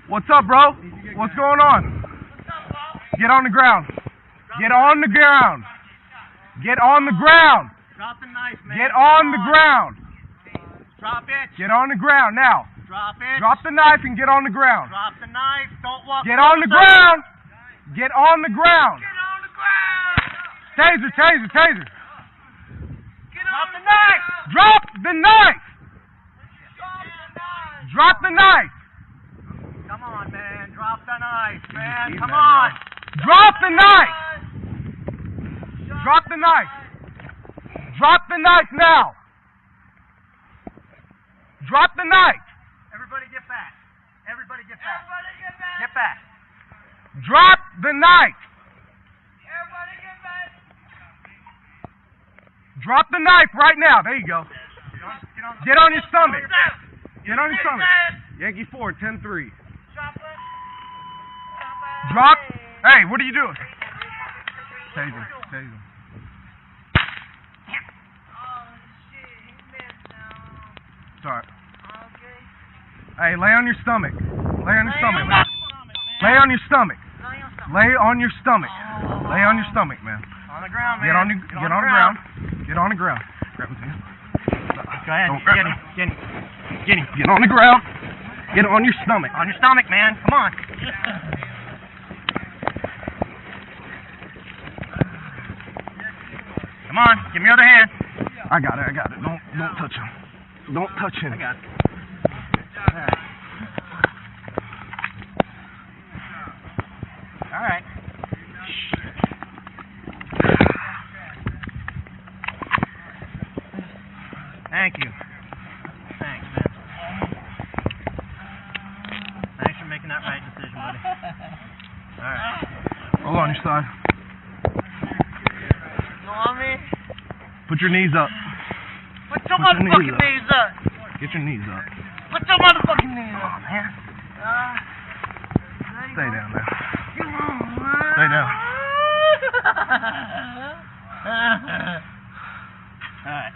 What's up, bro? What's going on? Get on the ground. Get on the ground. Get on the ground. Drop the knife, man. Get on the ground. Drop it. Get on the ground now. Drop it. Drop the knife and get on the ground. Drop the knife. Don't walk. Get on the ground. Get on the ground. Get on the ground. Taser, taser, taser. Drop the knife. Drop the knife. Drop the knife. Come on, man. Drop the knife, man. Come on. Drop the knife. Drop the knife. Drop the knife now. Drop the knife. Everybody get back. Everybody get back. Everybody get back. Get back. Drop the knife. Everybody get back. Drop the knife right now. There you go. Get on your stomach. Get on your stomach. Yankee 4, 10-3. Drop. Hey, what are you doing? Taser. Taser. Sorry. Hey, lay on your stomach. Lay on your stomach, man. Lay on your stomach. Lay on your stomach. Lay on your stomach, man. On the ground, man. Get on the ground. Get on the ground. Grab his hand. Go ahead. Don't grab Get him. Get him. Get him. Get on the ground. Get on your stomach. On your stomach, man. Come on. Come on. Give me your other hand. I got it. I got it. Don't touch him. Don't touch him. I got it. All right. Thank you. Thanks, man. Thanks for making that right decision, buddy. All right. Hold on your side. You want me? Put your knees up. Put your motherfucking knees up. Get your knees up. Put your motherfucking knees up, man. Stay down there. Come on, man. Stay down. All right.